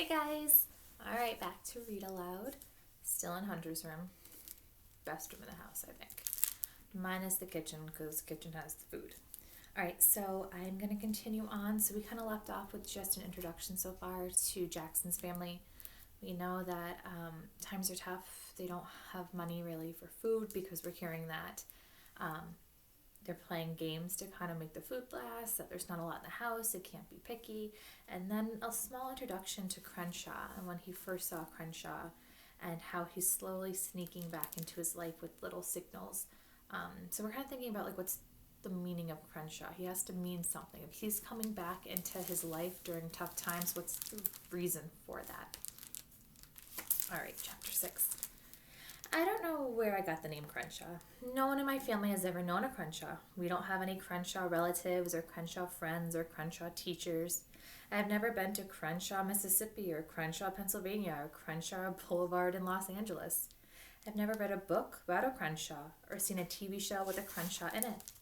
Hey guys! Alright, back to read aloud. Still in Hunter's room. Best room in the house, I think. Mine is the kitchen because the kitchen has the food. Alright, so I'm going to continue on. So we kind of left off with just an introduction so far to Jackson's family. We know that times are tough. They don't have money really for food because we're hearing that they're playing games to kind of make the food last, that there's not a lot in the house, it can't be picky. And then a small introduction to Crenshaw and when he first saw Crenshaw and how he's slowly sneaking back into his life with little signals. So we're kind of thinking about like what's the meaning of Crenshaw. He has to mean something. If he's coming back into his life during tough times, what's the reason for that? All right, chapter 6. I don't know where I got the name Crenshaw. No one in my family has ever known a Crenshaw. We don't have any Crenshaw relatives or Crenshaw friends or Crenshaw teachers. I've never been to Crenshaw, Mississippi or Crenshaw, Pennsylvania or Crenshaw Boulevard in Los Angeles. I've never read a book about a Crenshaw or seen a TV show with a Crenshaw in it.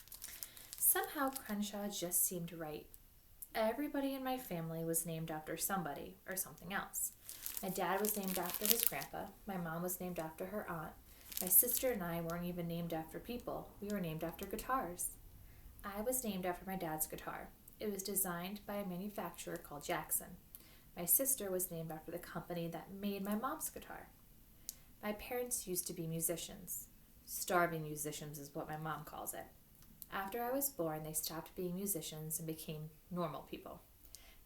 Somehow Crenshaw just seemed right. Everybody in my family was named after somebody or something else. My dad was named after his grandpa. My mom was named after her aunt. My sister and I weren't even named after people. We were named after guitars. I was named after my dad's guitar. It was designed by a manufacturer called Jackson. My sister was named after the company that made my mom's guitar. My parents used to be musicians. Starving musicians is what my mom calls it. After I was born, they stopped being musicians and became normal people.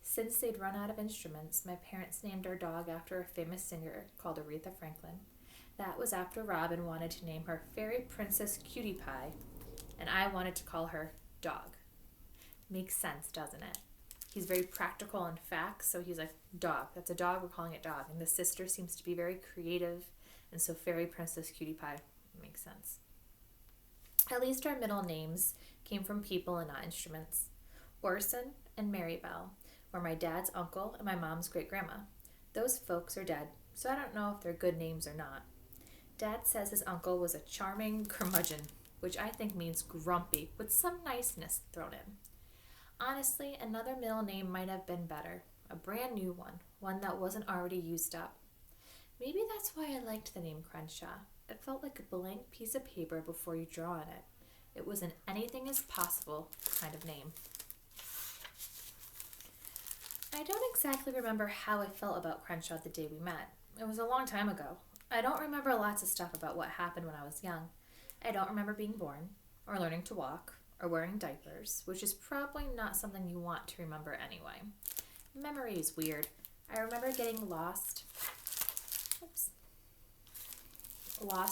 Since they'd run out of instruments, my parents named our dog after a famous singer called Aretha Franklin. That was after Robin wanted to name her Fairy Princess Cutie Pie, and I wanted to call her Dog. Makes sense, doesn't it? He's very practical on facts, so he's like, dog. That's a dog, we're calling it Dog. And the sister seems to be very creative, and so Fairy Princess Cutie Pie makes sense. At least our middle names came from people and not instruments. Orson and Marybelle were my dad's uncle and my mom's great-grandma. Those folks are dead, so I don't know if they're good names or not. Dad says his uncle was a charming curmudgeon, which I think means grumpy, with some niceness thrown in. Honestly, another middle name might have been better, a brand new one that wasn't already used up. Maybe that's why I liked the name Crenshaw. It felt like a blank piece of paper before you draw on it. It was an anything is possible kind of name. I don't exactly remember how I felt about Crenshaw the day we met. It was a long time ago. I don't remember lots of stuff about what happened when I was young. I don't remember being born, or learning to walk, or wearing diapers, which is probably not something you want to remember anyway. Memory is weird. I remember getting lost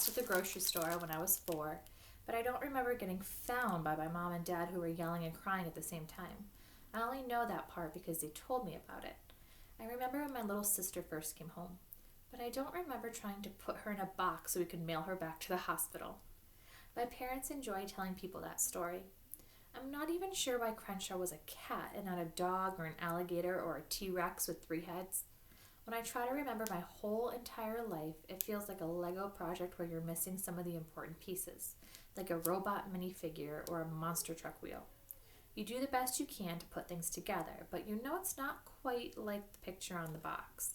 at the grocery store when I was 4, but I don't remember getting found by my mom and dad who were yelling and crying at the same time. I only know that part because they told me about it. I remember when my little sister first came home, but I don't remember trying to put her in a box so we could mail her back to the hospital. My parents enjoy telling people that story. I'm not even sure why Crenshaw was a cat and not a dog or an alligator or a T-Rex with 3 heads. When I try to remember my whole entire life, it feels like a Lego project where you're missing some of the important pieces, like a robot minifigure or a monster truck wheel. You do the best you can to put things together, but you know it's not quite like the picture on the box.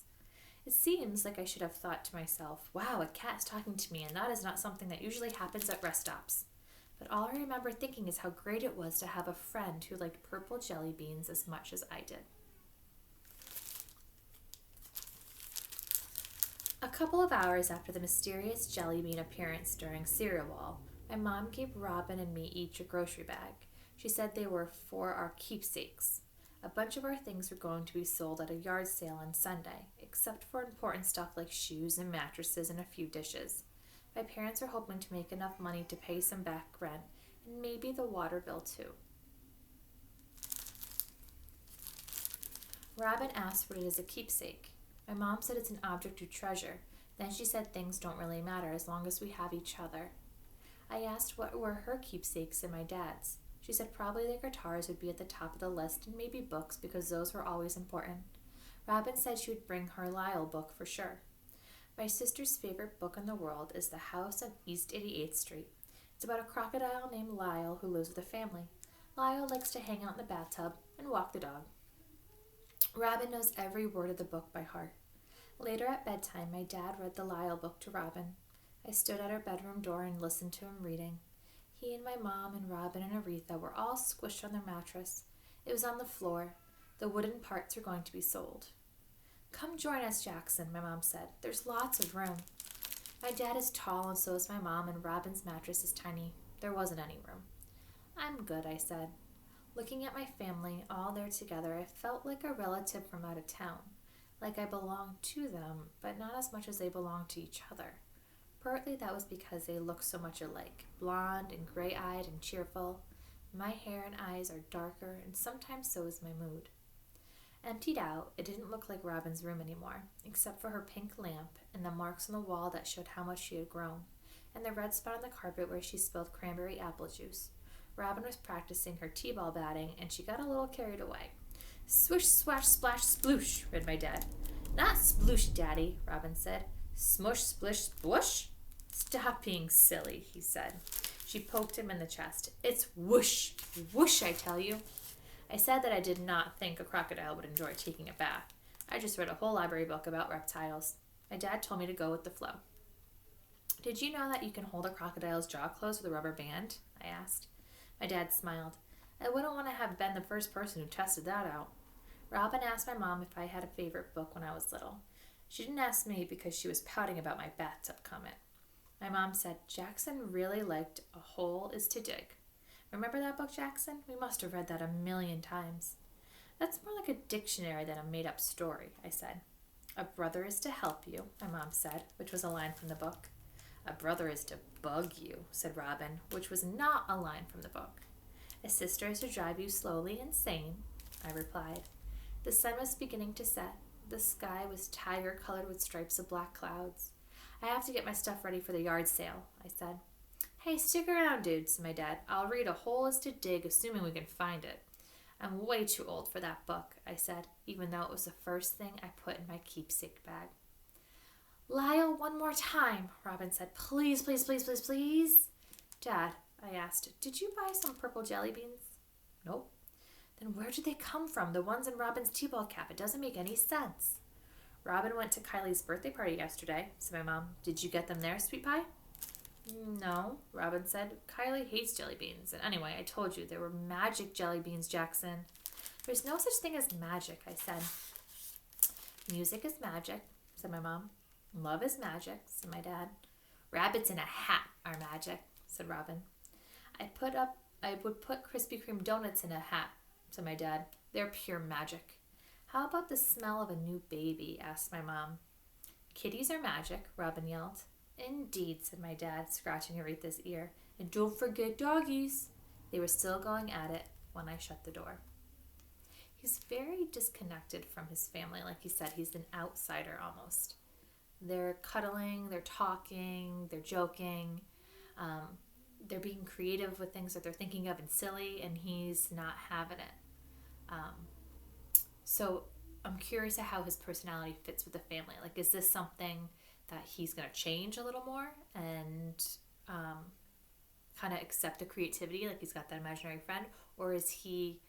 It seems like I should have thought to myself, wow, a cat's talking to me, and that is not something that usually happens at rest stops. But all I remember thinking is how great it was to have a friend who liked purple jelly beans as much as I did. A couple of hours after the mysterious jelly bean appearance during Cereal Wall, my mom gave Robin and me each a grocery bag. She said they were for our keepsakes. A bunch of our things were going to be sold at a yard sale on Sunday, except for important stuff like shoes and mattresses and a few dishes. My parents are hoping to make enough money to pay some back rent and maybe the water bill too. Robin asked what it is a keepsake. My mom said it's an object you treasure. Then she said things don't really matter as long as we have each other. I asked what were her keepsakes and my dad's. She said probably their guitars would be at the top of the list and maybe books because those were always important. Robin said she would bring her Lyle book for sure. My sister's favorite book in the world is The House on East 88th Street. It's about a crocodile named Lyle who lives with a family. Lyle likes to hang out in the bathtub and walk the dog. Robin knows every word of the book by heart. Later at bedtime, my dad read the Lyle book to Robin. I stood at our bedroom door and listened to him reading. He and my mom and Robin and Aretha were all squished on their mattress. It was on the floor. The wooden parts were going to be sold. "Come join us, Jackson," my mom said. "There's lots of room." My dad is tall and so is my mom, and Robin's mattress is tiny. There wasn't any room. "I'm good," I said. Looking at my family, all there together, I felt like a relative from out of town, like I belonged to them, but not as much as they belonged to each other. Partly that was because they look so much alike, blonde and gray-eyed and cheerful. My hair and eyes are darker, and sometimes so is my mood. Emptied out, it didn't look like Robin's room anymore, except for her pink lamp and the marks on the wall that showed how much she had grown, and the red spot on the carpet where she spilled cranberry apple juice. Robin was practicing her t-ball batting, and she got a little carried away. "Swish, swash, splash, sploosh," read my dad. "Not sploosh, Daddy," Robin said. "Smush, splish, splush." "Stop being silly," he said. She poked him in the chest. "It's whoosh, whoosh, I tell you." I said that I did not think a crocodile would enjoy taking a bath. I just read a whole library book about reptiles. My dad told me to go with the flow. "Did you know that you can hold a crocodile's jaw closed with a rubber band?" I asked. My dad smiled. I wouldn't want to have been the first person who tested that out. Robin asked my mom if I had a favorite book when I was little. She didn't ask me because she was pouting about my bathtub comment. My mom said Jackson really liked A Hole is to Dig. "Remember that book, Jackson? We must have read that 1,000,000 times." "That's more like a dictionary than a made-up story," I said. "A brother is to help you," my mom said, which was a line from the book. "A brother is to bug you," said Robin, which was not a line from the book. "A sister is to drive you slowly insane," I replied. The sun was beginning to set. The sky was tiger-colored with stripes of black clouds. "I have to get my stuff ready for the yard sale," I said. "Hey, stick around, dude," said my dad. "I'll read A Hole is to Dig, assuming we can find it." "I'm way too old for that book," I said, even though it was the first thing I put in my keepsake bag. "Lyle, one more time," Robin said. "Please, please, please, please, please." "Dad," I asked, "did you buy some purple jelly beans?" "Nope." "Then where did they come from? The ones in Robin's T-ball cap. It doesn't make any sense." "Robin went to Kylie's birthday party yesterday," said my mom. "Did you get them there, sweet pie?" "No," Robin said. "Kylie hates jelly beans. And anyway, I told you, they were magic jelly beans, Jackson." "There's no such thing as magic," I said. "Music is magic," said my mom. "Love is magic," said my dad. "Rabbits in a hat are magic," said Robin. I would put Krispy Kreme donuts in a hat," said my dad. "They're pure magic." "How about the smell of a new baby?" asked my mom. "Kitties are magic," Robin yelled. "Indeed," said my dad, scratching Aretha's ear. "And don't forget doggies." They were still going at it when I shut the door. He's very disconnected from his family. Like he said, he's an outsider almost. They're cuddling, they're talking, they're joking. They're being creative with things that they're thinking of and silly, and he's not having it. So I'm curious at how his personality fits with the family. Like, is this something that he's going to change a little more and kind of accept the creativity, like he's got that imaginary friend? Or is he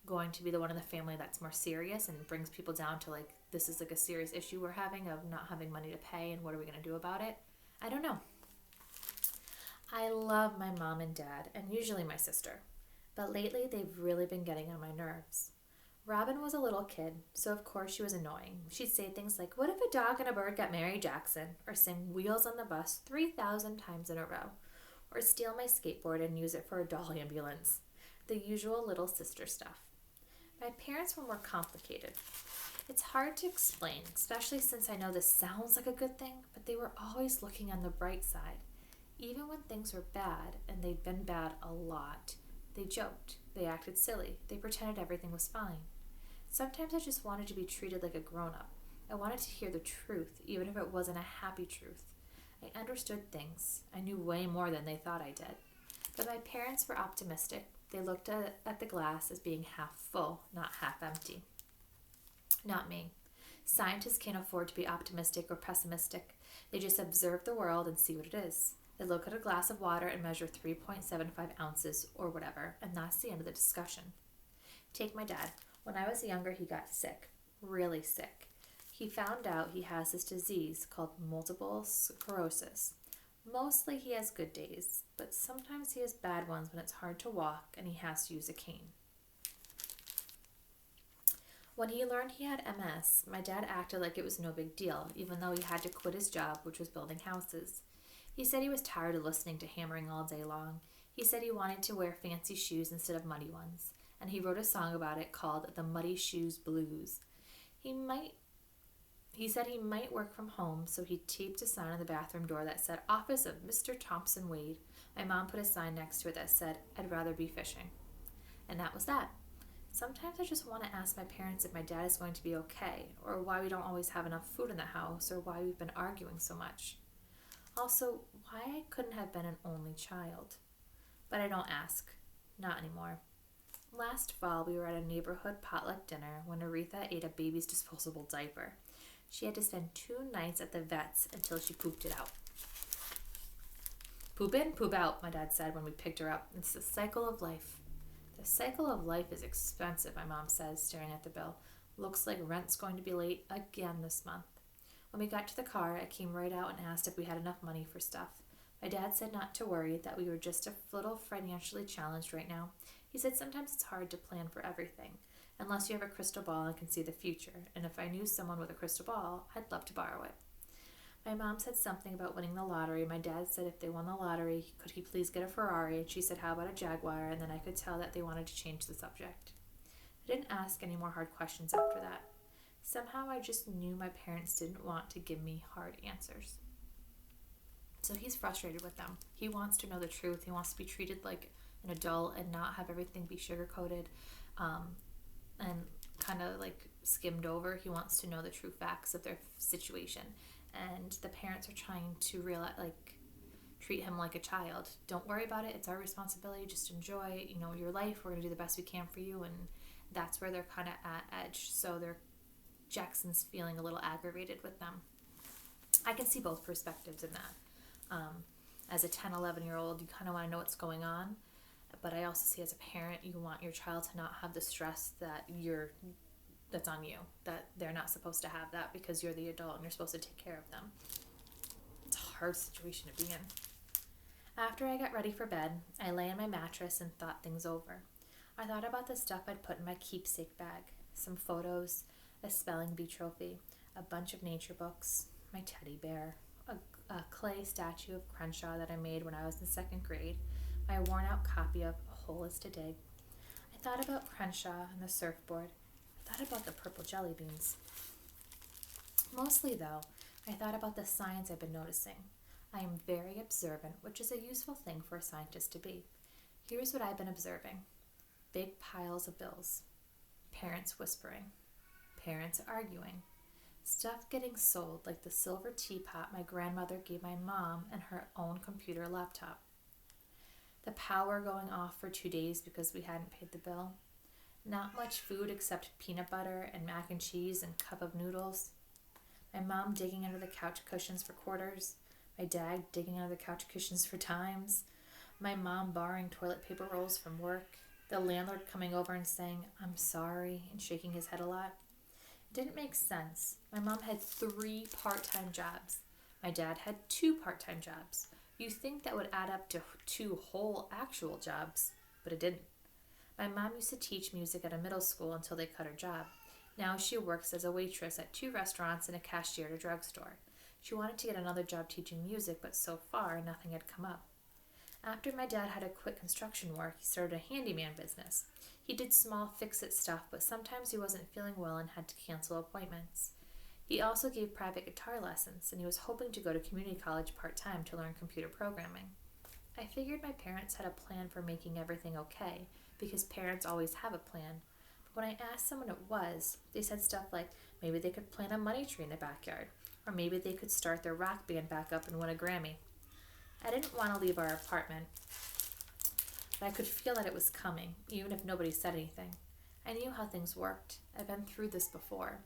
going to be the one in the family that's more serious and brings people down to, like, this is like a serious issue we're having of not having money to pay, and what are we going to do about it? I don't know. I love my mom and dad, and usually my sister, but lately they've really been getting on my nerves. Robin was a little kid, so of course she was annoying. She'd say things like, "What if a dog and a bird got married, Jackson?" or sing "Wheels on the Bus" 3,000 times in a row, or steal my skateboard and use it for a doll ambulance. The usual little sister stuff. My parents were more complicated. It's hard to explain, especially since I know this sounds like a good thing, but they were always looking on the bright side. Even when things were bad, and they'd been bad a lot, they joked, they acted silly, they pretended everything was fine. Sometimes I just wanted to be treated like a grown-up. I wanted to hear the truth, even if it wasn't a happy truth. I understood things. I knew way more than they thought I did. But my parents were optimistic. They looked at the glass as being half full, not half empty. Not me. Scientists can't afford to be optimistic or pessimistic. They just observe the world and see what it is. They look at a glass of water and measure 3.75 ounces or whatever, and that's the end of the discussion. Take my dad. When I was younger, he got sick. really sick. He found out he has this disease called multiple sclerosis. Mostly he has good days, but sometimes he has bad ones when it's hard to walk and he has to use a cane. When he learned he had MS, my dad acted like it was no big deal, even though he had to quit his job, which was building houses. He said he was tired of listening to hammering all day long. He said he wanted to wear fancy shoes instead of muddy ones, and he wrote a song about it called The Muddy Shoes Blues. He said he might work from home, so he taped a sign on the bathroom door that said, Office of Mr. Thompson Wade. My mom put a sign next to it that said, I'd rather be fishing. And that was that. Sometimes I just want to ask my parents if my dad is going to be okay, or why we don't always have enough food in the house, or why we've been arguing so much. Also, why I couldn't have been an only child. But I don't ask. Not anymore. Last fall, we were at a neighborhood potluck dinner when Aretha ate a baby's disposable diaper. She had to spend 2 nights at the vet's until she pooped it out. Poop in, poop out, my dad said when we picked her up. It's the cycle of life. The cycle of life is expensive, my mom says, staring at the bill. Looks like rent's going to be late again this month. When we got to the car, I came right out and asked if we had enough money for stuff. My dad said not to worry, that we were just a little financially challenged right now. He said sometimes it's hard to plan for everything, unless you have a crystal ball and can see the future, and if I knew someone with a crystal ball, I'd love to borrow it. My mom said something about winning the lottery. My dad said if they won the lottery, could he please get a Ferrari? And she said, how about a Jaguar? And then I could tell that they wanted to change the subject. I didn't ask any more hard questions after that. Somehow I just knew my parents didn't want to give me hard answers. So he's frustrated with them. He wants to know the truth. He wants to be treated like an adult and not have everything be sugar-coated and kind of like skimmed over. He wants to know the true facts of their situation. And the parents are trying to treat him like a child. Don't worry about it. It's our responsibility. Just enjoy, your life. We're going to do the best we can for you. And that's where they're kind of at edge. So Jackson's feeling a little aggravated with them. I can see both perspectives in that. As a 10, 11-year-old, you kind of want to know what's going on. But I also see as a parent, you want your child to not have the stress that's on you, that they're not supposed to have that because you're the adult and you're supposed to take care of them. It's a hard situation to be in. After I got ready for bed, I lay on my mattress and thought things over. I thought about the stuff I'd put in my keepsake bag, some photos, a spelling bee trophy, a bunch of nature books, my teddy bear, a clay statue of Crenshaw that I made when I was in 2nd grade, my worn-out copy of A Hole is to Dig. I thought about Crenshaw and the surfboard. I thought about the purple jelly beans. Mostly, though, I thought about the signs I've been noticing. I am very observant, which is a useful thing for a scientist to be. Here's what I've been observing. Big piles of bills. Parents whispering. Parents arguing. Stuff getting sold, like the silver teapot my grandmother gave my mom and her own computer laptop. The power going off for 2 days because we hadn't paid the bill. Not much food except peanut butter and mac and cheese and cup of noodles. My mom digging under the couch cushions for quarters. My dad digging under the couch cushions for dimes. My mom borrowing toilet paper rolls from work. The landlord coming over and saying, I'm sorry, and shaking his head a lot. It didn't make sense. My mom had 3 part-time jobs. My dad had 2 part-time jobs. You think that would add up to 2 whole actual jobs, but it didn't. My mom used to teach music at a middle school until they cut her job. Now she works as a waitress at 2 restaurants and a cashier at a drugstore. She wanted to get another job teaching music, but so far nothing had come up. After my dad had to quit construction work, he started a handyman business. He did small fix-it stuff, but sometimes he wasn't feeling well and had to cancel appointments. He also gave private guitar lessons, and he was hoping to go to community college part-time to learn computer programming. I figured my parents had a plan for making everything okay, because parents always have a plan. But when I asked them what it was, they said stuff like maybe they could plant a money tree in the backyard, or maybe they could start their rock band back up and win a Grammy. I didn't want to leave our apartment, but I could feel that it was coming, even if nobody said anything. I knew how things worked. I've been through this before.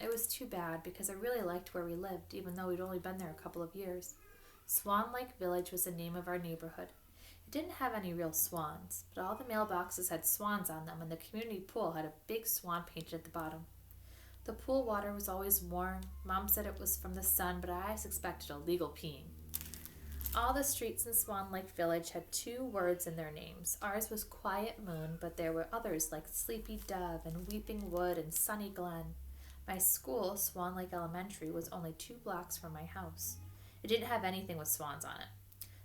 It was too bad because I really liked where we lived, even though we'd only been there a couple of years. Swan Lake Village was the name of our neighborhood. It didn't have any real swans, but all the mailboxes had swans on them, and the community pool had a big swan painted at the bottom. The pool water was always warm. Mom said it was from the sun, but I suspected illegal peeing. All the streets in Swan Lake Village had 2 words in their names. Ours was Quiet Moon, but there were others like Sleepy Dove and Weeping Wood and Sunny Glen. My school, Swan Lake Elementary, was only 2 blocks from my house. It didn't have anything with swans on it.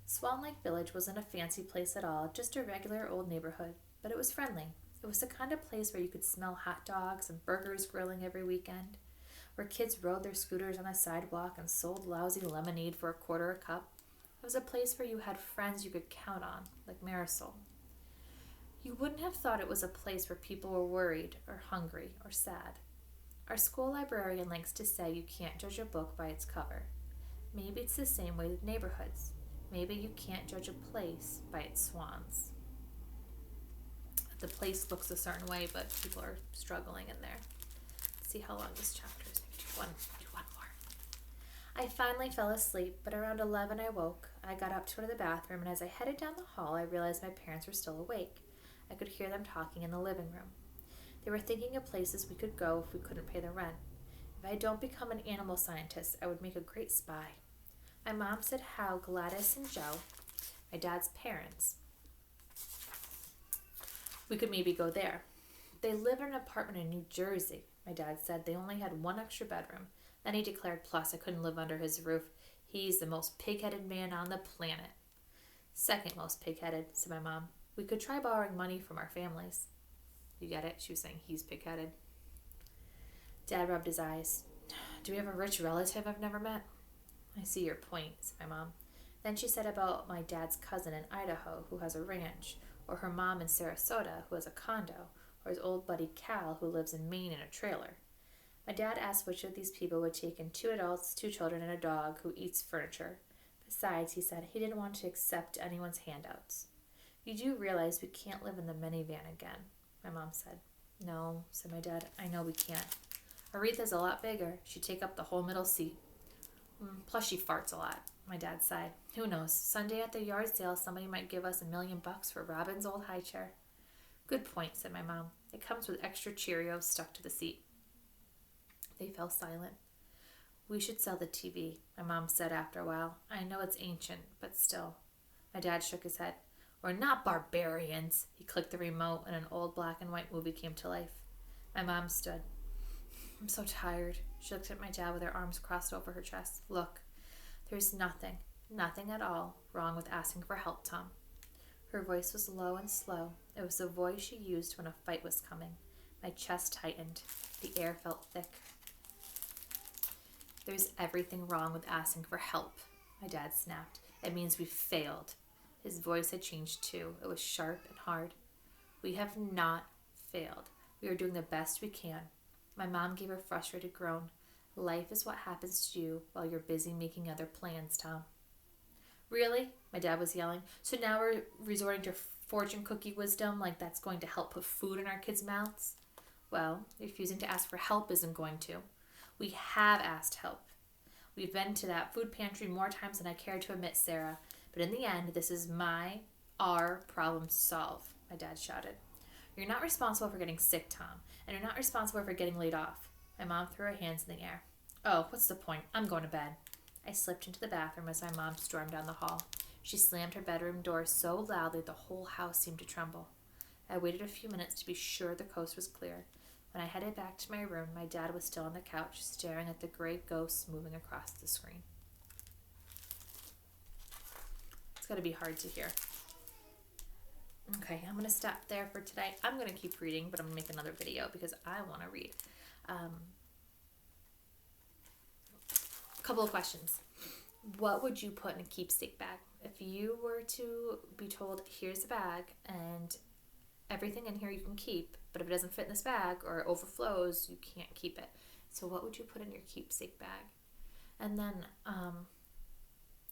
Swan Lake Village wasn't a fancy place at all, just a regular old neighborhood, but it was friendly. It was the kind of place where you could smell hot dogs and burgers grilling every weekend, where kids rode their scooters on the sidewalk and sold lousy lemonade for $1 a cup. It was a place where you had friends you could count on, like Marisol. You wouldn't have thought it was a place where people were worried or hungry or sad. Our school librarian likes to say you can't judge a book by its cover. Maybe it's the same way with neighborhoods. Maybe you can't judge a place by its swans. The place looks a certain way, but people are struggling in there. Let's see how long this chapter is. Maybe do one more. I finally fell asleep, but around 11 I woke. I got up to go to the bathroom, and as I headed down the hall, I realized my parents were still awake. I could hear them talking in the living room. They were thinking of places we could go if we couldn't pay the rent. If I don't become an animal scientist, I would make a great spy. My mom said how Gladys and Joe, my dad's parents, we could maybe go there. They live in an apartment in New Jersey. My dad said they only had 1 extra bedroom. Then he declared, plus I couldn't live under his roof. He's the most pig-headed man on the planet. Second most pig-headed, said my mom. We could try borrowing money from our families. You get it? She was saying he's pig-headed. Dad rubbed his eyes. Do we have a rich relative I've never met? I see your point, said my mom. Then she said about my dad's cousin in Idaho who has a ranch, or her mom in Sarasota who has a condo, or his old buddy Cal who lives in Maine in a trailer. My dad asked which of these people would take in 2 adults, 2 children, and a dog who eats furniture. Besides, he said he didn't want to accept anyone's handouts. You do realize we can't live in the minivan again, my mom said. No, said my dad, I know we can't. Aretha's a lot bigger. She'd take up the whole middle seat. Plus she farts a lot, my dad sighed. Who knows, Sunday at the yard sale somebody might give us $1 million for Robin's old high chair. Good point, said my mom. It comes with extra Cheerios stuck to the seat. They fell silent. We should sell the TV, my mom said after a while. I know it's ancient, but still. My dad shook his head. We're not barbarians. He clicked the remote and an old black and white movie came to life. My mom stood. I'm so tired. She looked at my dad with her arms crossed over her chest. Look, there's nothing at all wrong with asking for help, Tom. Her voice was low and slow. It was the voice she used when a fight was coming. My chest tightened. The air felt thick. There's everything wrong with asking for help, my dad snapped. It means we've failed. His voice had changed too. It was sharp and hard. We have not failed. We are doing the best we can. My mom gave a frustrated groan. Life is what happens to you while you're busy making other plans, Tom. Really? My dad was yelling. So now we're resorting to fortune cookie wisdom like that's going to help put food in our kids' mouths? Well, refusing to ask for help isn't going to. We have asked help. We've been to that food pantry more times than I care to admit, Sarah. But in the end, this is our problem to solve, my dad shouted. You're not responsible for getting sick, Tom, and you're not responsible for getting laid off. My mom threw her hands in the air. Oh, what's the point? I'm going to bed. I slipped into the bathroom as my mom stormed down the hall. She slammed her bedroom door so loudly the whole house seemed to tremble. I waited a few minutes to be sure the coast was clear. When I headed back to my room, my dad was still on the couch, staring at the gray ghosts moving across the screen. It's got to be hard to hear. Okay, I'm going to stop there for today. I'm going to keep reading, but I'm going to make another video because I want to read. A couple of questions. What would you put in a keepsake bag? If you were to be told, here's a bag and everything in here you can keep, but if it doesn't fit in this bag or it overflows, you can't keep it. So what would you put in your keepsake bag? And then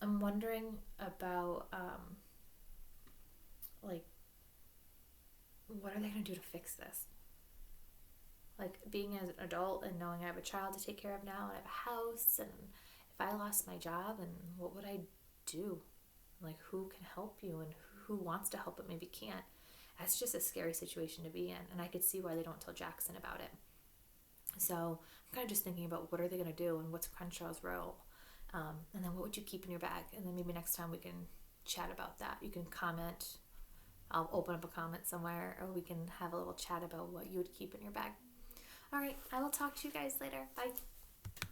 I'm wondering about what are they going to do to fix this? Like being an adult and knowing I have a child to take care of now and I have a house, and if I lost my job, and what would I do? Like who can help you and who wants to help but maybe can't? That's just a scary situation to be in, and I could see why they don't tell Jackson about it. So I'm kind of just thinking about what are they going to do and what's Crenshaw's role. And then what would you keep in your bag? And then maybe next time we can chat about that. You can comment. I'll open up a comment somewhere, or we can have a little chat about what you would keep in your bag. All right, I will talk to you guys later. Bye.